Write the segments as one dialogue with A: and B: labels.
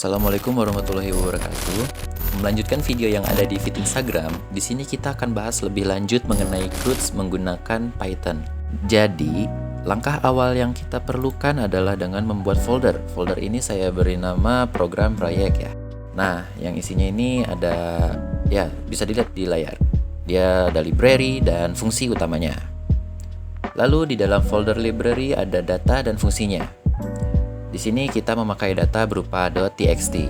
A: Assalamualaikum warahmatullahi wabarakatuh. Melanjutkan video yang ada di feed Instagram, di sini kita akan bahas lebih lanjut mengenai CRUD menggunakan Python. Jadi, langkah awal yang kita perlukan adalah dengan membuat folder. Folder ini saya beri nama program proyek ya. Nah, yang isinya ini ada, ya bisa dilihat di layar. Dia ada library dan fungsi utamanya. Lalu di dalam folder library ada data dan fungsinya. Di sini kita memakai data berupa .txt.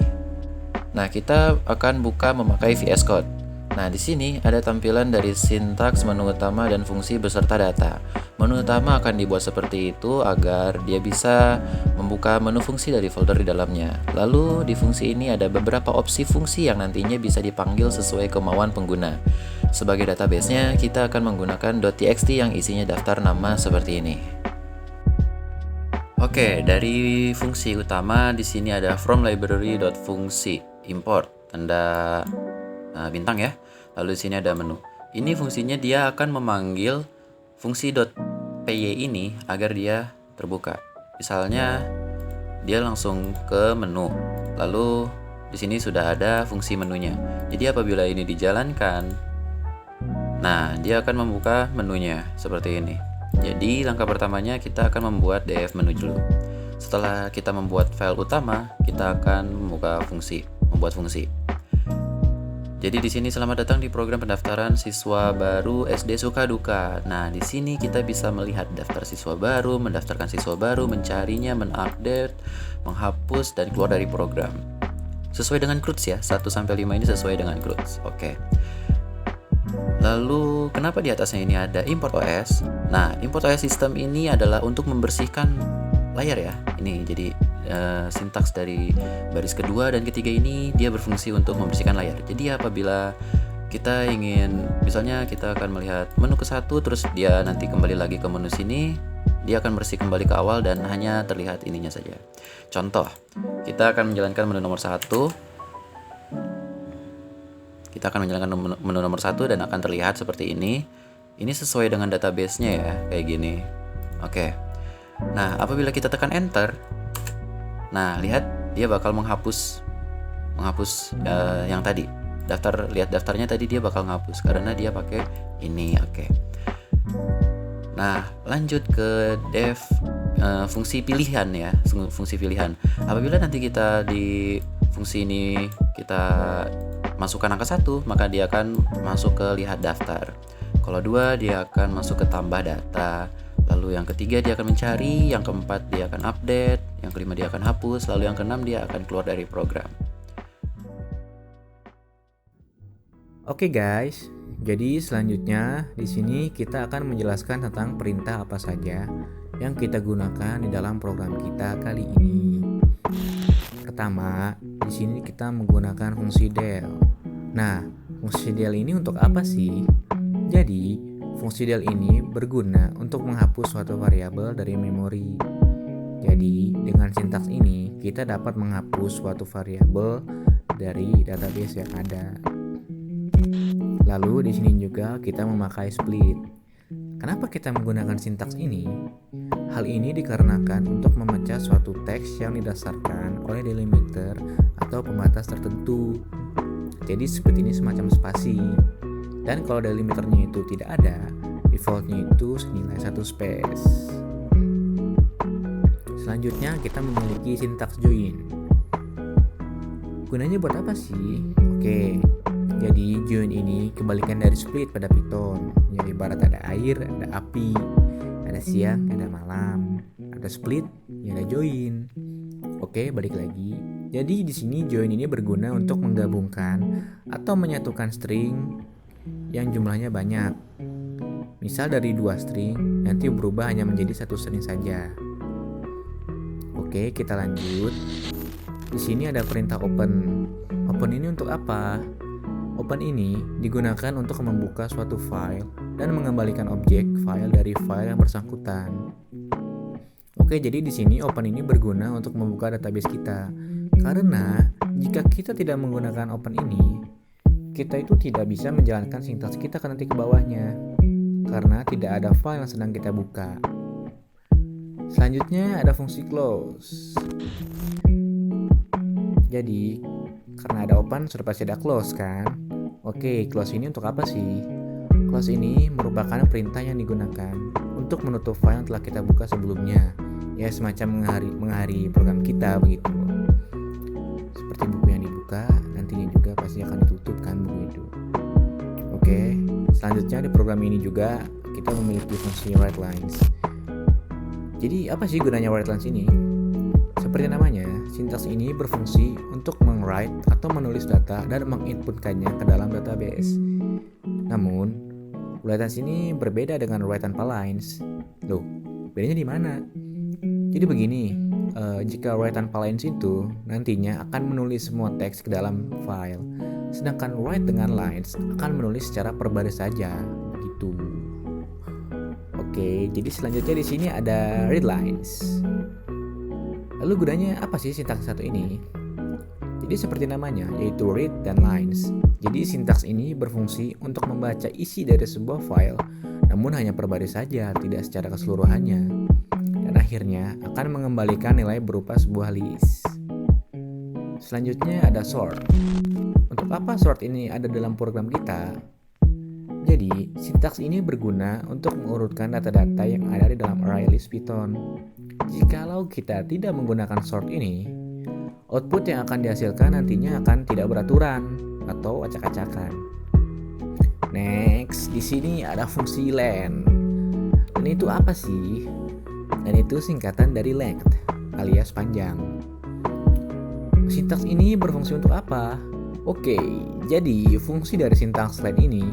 A: Nah, kita akan buka memakai VS Code. Nah, di sini ada tampilan dari sintaks, menu utama, dan fungsi beserta data. Menu utama akan dibuat seperti itu agar dia bisa membuka menu fungsi dari folder di dalamnya. Lalu di fungsi ini ada beberapa opsi fungsi yang nantinya bisa dipanggil sesuai kemauan pengguna. Sebagai database-nya, kita akan menggunakan .txt yang isinya daftar nama seperti ini. Oke, dari fungsi utama di sini ada from library.fungsi import tanda bintang ya. Lalu di sini ada menu. Ini fungsinya dia akan memanggil fungsi .py ini agar dia terbuka. Misalnya dia langsung ke menu. Lalu di sini sudah ada fungsi menunya. Jadi apabila ini dijalankan, nah dia akan membuka menunya seperti ini. Jadi langkah pertamanya kita akan membuat df menu dulu. Setelah kita membuat file utama, kita akan membuat fungsi. Jadi di sini selamat datang di program pendaftaran siswa baru SD Sukaduka. Nah, di sini kita bisa melihat daftar siswa baru, mendaftarkan siswa baru, mencarinya, mengupdate, menghapus dan keluar dari program. Sesuai dengan CRUD ya, 1 sampai 5 ini sesuai dengan CRUD. Oke. Lalu kenapa di atasnya ini ada import OS? Nah, import OS system ini adalah untuk membersihkan layar ya. Ini jadi sintaks dari baris kedua dan ketiga ini dia berfungsi untuk membersihkan layar. Jadi apabila kita ingin, misalnya kita akan melihat menu ke satu, terus dia nanti kembali lagi ke menu sini, dia akan bersih kembali ke awal dan hanya terlihat ininya saja. Contoh, kita akan menjalankan menu nomor 1. Kita akan menjalankan menu nomor 1 dan akan terlihat seperti ini. Ini sesuai dengan database-nya ya, kayak gini. Oke. Nah, apabila kita tekan enter, nah lihat dia bakal menghapus yang tadi. Lihat daftarnya tadi dia bakal menghapus karena dia pakai ini. Oke. Nah, lanjut ke fungsi pilihan ya, fungsi pilihan. Apabila nanti kita di fungsi ini kita masukkan angka 1, maka dia akan masuk ke lihat daftar. Kalau 2, dia akan masuk ke tambah data. Lalu yang ketiga dia akan mencari, yang keempat dia akan update, yang kelima dia akan hapus, lalu yang keenam dia akan keluar dari program.
B: Oke guys, jadi selanjutnya di sini kita akan menjelaskan tentang perintah apa saja yang kita gunakan di dalam program kita kali ini. Pertama, di sini kita menggunakan fungsi del. Nah, fungsi del ini untuk apa sih? Jadi, fungsi del ini berguna untuk menghapus suatu variabel dari memori. Jadi, dengan sintaks ini kita dapat menghapus suatu variabel dari database yang ada. Lalu di sini juga kita memakai split. Kenapa kita menggunakan sintaks ini? Hal ini dikarenakan untuk memecah suatu teks yang didasarkan oleh delimiter atau pembatas tertentu. Jadi seperti ini semacam spasi. Dan kalau delimiternya itu tidak ada, defaultnya itu senilai 1 space. Selanjutnya kita memiliki sintaks join. Gunanya buat apa sih? Oke. Jadi join ini kebalikan dari split pada Python. Jadi ibarat ada air, ada api, ada siang, ada malam, ada split, ya ada join. Oke, balik lagi. Jadi di sini join ini berguna untuk menggabungkan atau menyatukan string yang jumlahnya banyak. Misal dari 2 string, nanti berubah hanya menjadi 1 string saja. Oke, kita lanjut. Di sini ada perintah open. Open ini untuk apa? Open ini digunakan untuk membuka suatu file dan mengembalikan objek file dari file yang bersangkutan. Oke, jadi di sini open ini berguna untuk membuka database kita. Karena jika kita tidak menggunakan open ini, kita itu tidak bisa menjalankan sintaks kita nanti ke bawahnya. Karena tidak ada file yang sedang kita buka. Selanjutnya ada fungsi close. Jadi, karena ada open sudah pasti ada close kan? Oke, close ini untuk apa sih? Close ini merupakan perintah yang digunakan untuk menutup file yang telah kita buka sebelumnya. Ya, semacam mengakhiri program kita begitu. Seperti buku yang dibuka, nantinya juga pasti akan ditutup kan buku itu. Oke, selanjutnya di program ini juga kita memiliki fungsi writelines. Jadi apa sih gunanya writelines ini? Seperti namanya, sintaks ini berfungsi untuk meng-write atau menulis data dan menginputkannya ke dalam database. Namun, writelines ini berbeda dengan write tanpa lines. Loh, bedanya di mana? Jadi begini, jika write tanpa lines itu nantinya akan menulis semua teks ke dalam file, sedangkan write dengan lines akan menulis secara per baris saja, begitu. Oke, jadi selanjutnya di sini ada readlines. Lalu gunanya apa sih sintaks satu ini? Jadi seperti namanya, yaitu read dan lines. Jadi sintaks ini berfungsi untuk membaca isi dari sebuah file, namun hanya per baris saja, tidak secara keseluruhannya. Dan akhirnya akan mengembalikan nilai berupa sebuah list. Selanjutnya ada sort. Untuk apa sort ini ada dalam program kita? Jadi, sintaks ini berguna untuk mengurutkan data-data yang ada di dalam array list Python. Jikalau kita tidak menggunakan sort ini, output yang akan dihasilkan nantinya akan tidak beraturan atau acak-acakan. Next, di sini ada fungsi len. Dan itu apa sih? Dan itu singkatan dari length alias panjang. Sintaks ini berfungsi untuk apa? Oke, jadi fungsi dari sintaks len ini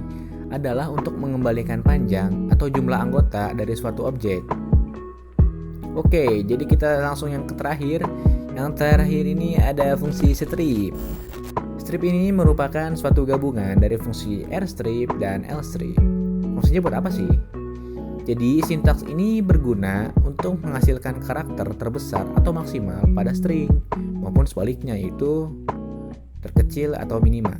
B: adalah untuk mengembalikan panjang atau jumlah anggota dari suatu objek. Oke, jadi kita langsung yang terakhir. Yang terakhir ini ada fungsi strip. Strip ini merupakan suatu gabungan dari fungsi rstrip dan lstrip. Fungsinya buat apa sih? Jadi sintaks ini berguna untuk menghasilkan karakter terbesar atau maksimal pada string, maupun sebaliknya yaitu terkecil atau minimal.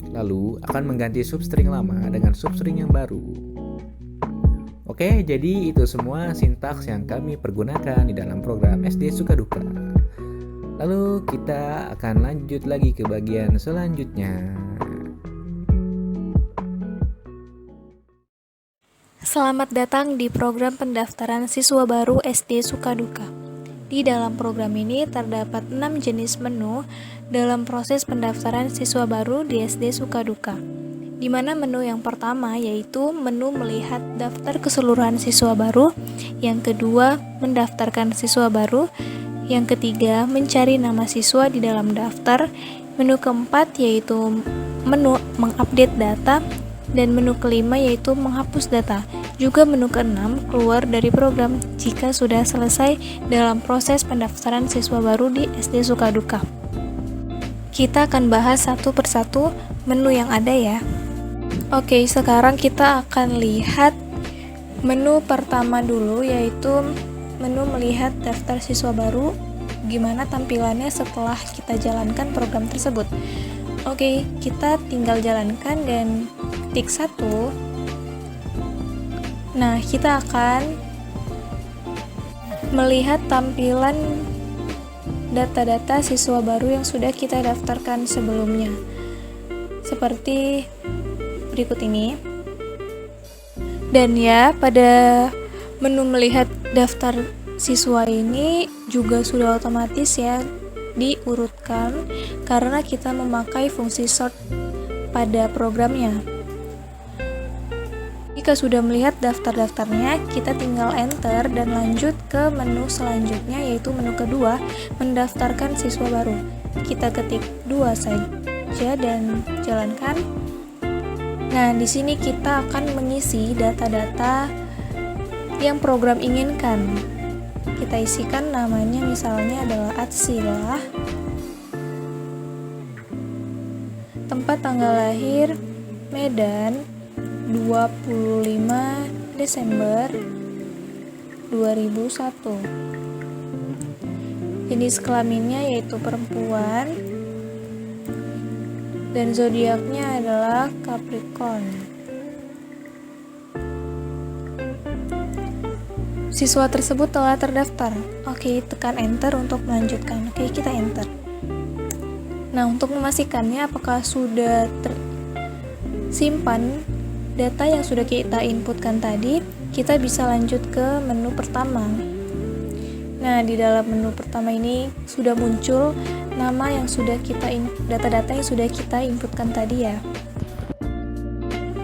B: Lalu akan mengganti substring lama dengan substring yang baru. Oke, jadi itu semua sintaks yang kami pergunakan di dalam program SD Sukaduka. Lalu kita akan lanjut lagi ke bagian selanjutnya.
C: Selamat datang di program pendaftaran siswa baru SD Sukaduka. Di dalam program ini terdapat 6 jenis menu dalam proses pendaftaran siswa baru di SD Sukaduka. Di mana menu yang pertama yaitu menu melihat daftar keseluruhan siswa baru, yang kedua mendaftarkan siswa baru, yang ketiga mencari nama siswa di dalam daftar, menu keempat yaitu menu mengupdate data, dan menu kelima yaitu menghapus data. Juga menu keenam keluar dari program jika sudah selesai dalam proses pendaftaran siswa baru di SD Sukaduka. Kita akan bahas satu persatu menu yang ada ya. Oke, sekarang kita akan lihat menu pertama dulu, yaitu menu melihat daftar siswa baru, gimana tampilannya setelah kita jalankan program tersebut. Oke, kita tinggal jalankan dan tik 1. Nah, kita akan melihat tampilan data-data siswa baru yang sudah kita daftarkan sebelumnya. Seperti berikut ini. Dan ya, pada menu melihat daftar siswa ini juga sudah otomatis ya diurutkan karena kita memakai fungsi sort pada programnya. Jika sudah melihat daftar-daftarnya, kita tinggal enter dan lanjut ke menu selanjutnya, yaitu menu kedua, mendaftarkan siswa baru. Kita ketik 2 saja dan jalankan. Nah, di sini kita akan mengisi data-data yang program inginkan. Kita isikan namanya, misalnya adalah Atsila. Tempat tanggal lahir Medan 25 Desember 2001. Jenis kelaminnya yaitu perempuan. Dan zodiaknya adalah Capricorn. Siswa tersebut telah terdaftar. Oke, tekan enter untuk melanjutkan. Oke, kita enter. Nah, untuk memastikannya apakah sudah tersimpan data yang sudah kita inputkan tadi, kita bisa lanjut ke menu pertama. Nah, di dalam menu pertama ini sudah muncul nama yang sudah data-data yang sudah kita inputkan tadi ya.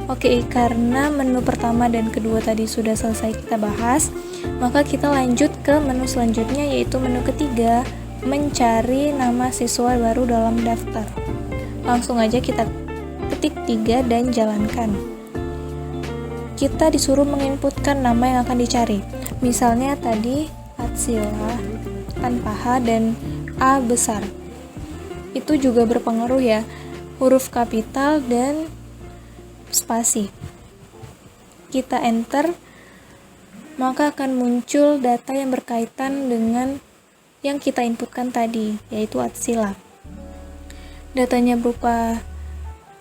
C: Oke, karena menu pertama dan kedua tadi sudah selesai kita bahas, maka kita lanjut ke menu selanjutnya, yaitu menu ketiga, mencari nama siswa baru dalam daftar. Langsung aja kita ketik 3 dan jalankan. Kita disuruh menginputkan nama yang akan dicari. Misalnya tadi Atsila tanpa H dan A besar. Itu juga berpengaruh ya, huruf kapital dan spasi. Kita enter, maka akan muncul data yang berkaitan dengan yang kita inputkan tadi, yaitu Atsila. Datanya berupa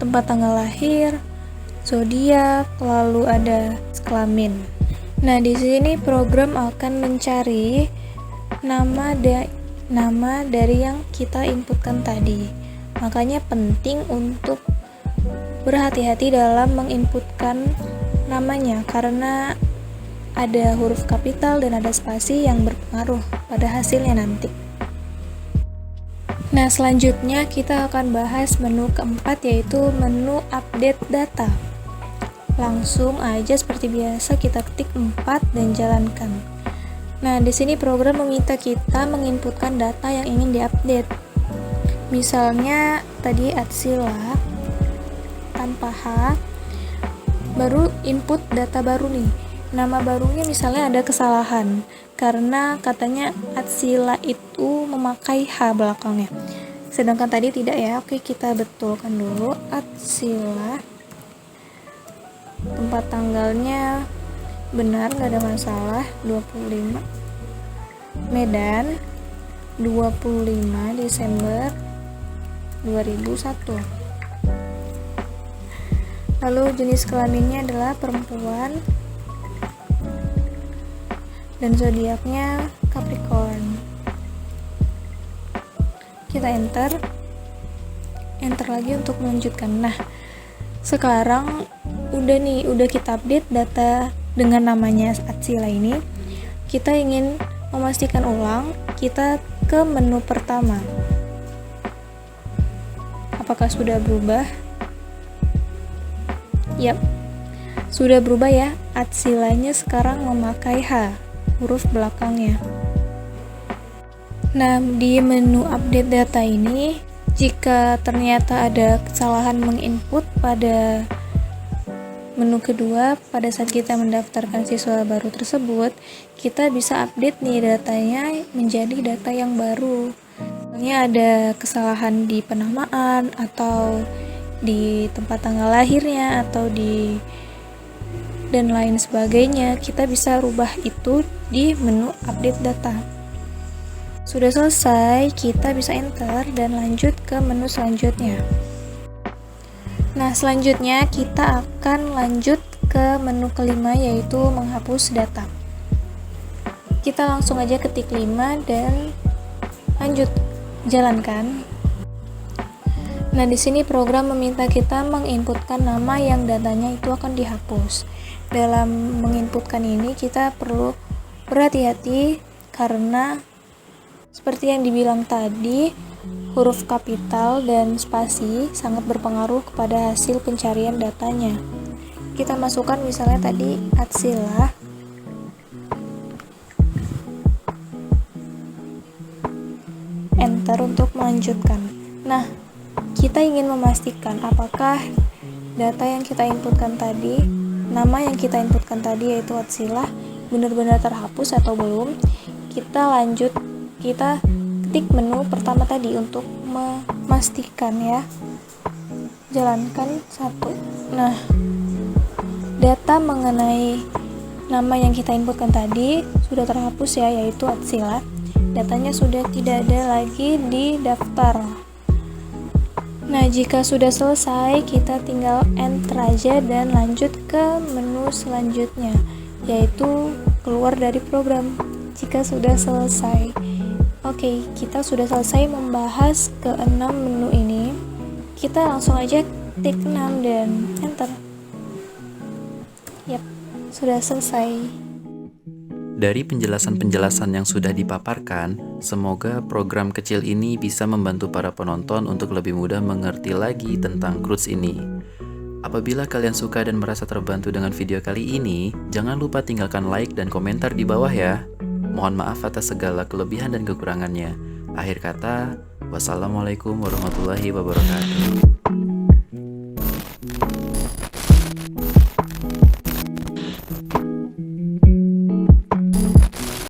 C: tempat tanggal lahir, zodiak, lalu ada kelamin. Nah, di sini program akan mencari nama dari yang kita inputkan tadi. Makanya penting untuk berhati-hati dalam menginputkan namanya, karena ada huruf kapital dan ada spasi yang berpengaruh pada hasilnya nanti. Nah, selanjutnya kita akan bahas menu keempat, yaitu menu update data. Langsung aja seperti biasa kita ketik 4 dan jalankan. Nah, di sini program meminta kita menginputkan data yang ingin diupdate. Misalnya tadi Atsila tanpa H, baru input data baru nih. Nama barunya misalnya ada kesalahan karena katanya Atsila itu memakai H belakangnya, sedangkan tadi tidak ya. Oke, kita betulkan dulu. Atsila, tempat tanggalnya benar, nggak ada masalah, 25 Medan, 25 Desember 2001. Lalu jenis kelaminnya adalah perempuan dan zodiaknya Capricorn. Kita enter lagi untuk melanjutkan. Nah, sekarang udah kita update data dengan namanya Atsila ini. Kita ingin memastikan ulang, kita ke menu pertama. Apakah sudah berubah? Yap, sudah berubah ya. Atsilanya sekarang memakai H, huruf belakangnya. Nah, di menu update data ini, jika ternyata ada kesalahan menginput pada menu kedua pada saat kita mendaftarkan siswa baru tersebut, kita bisa update nih datanya menjadi data yang baru. Misalnya ada kesalahan di penamaan atau di tempat tanggal lahirnya atau dan lain sebagainya, kita bisa rubah itu di menu update data. Sudah selesai, kita bisa enter dan lanjut ke menu selanjutnya. Nah, selanjutnya kita akan lanjut ke menu kelima, yaitu menghapus data. Kita langsung aja ketik 5 dan lanjut jalankan. Nah, di sini program meminta kita menginputkan nama yang datanya itu akan dihapus. Dalam menginputkan ini kita perlu berhati-hati karena seperti yang dibilang tadi, huruf kapital dan spasi sangat berpengaruh kepada hasil pencarian datanya. Kita masukkan misalnya tadi Atsila. Enter untuk melanjutkan. Nah, kita ingin memastikan apakah data yang kita inputkan tadi, nama yang kita inputkan tadi yaitu Atsila, benar-benar terhapus atau belum. Kita ketik menu pertama tadi untuk memastikan ya. Jalankan 1. Nah, data mengenai nama yang kita inputkan tadi sudah terhapus ya, yaitu Atsila. Datanya sudah tidak ada lagi di daftar. Nah, jika sudah selesai, kita tinggal enter aja dan lanjut ke menu selanjutnya, yaitu keluar dari program jika sudah selesai. Oke, kita sudah selesai membahas ke-6 menu ini. Kita langsung aja klik 6 dan enter. Yap, sudah selesai.
A: Dari penjelasan-penjelasan yang sudah dipaparkan, semoga program kecil ini bisa membantu para penonton untuk lebih mudah mengerti lagi tentang Croods ini. Apabila kalian suka dan merasa terbantu dengan video kali ini, jangan lupa tinggalkan like dan komentar di bawah ya. Mohon maaf atas segala kelebihan dan kekurangannya. Akhir kata, wassalamualaikum warahmatullahi wabarakatuh.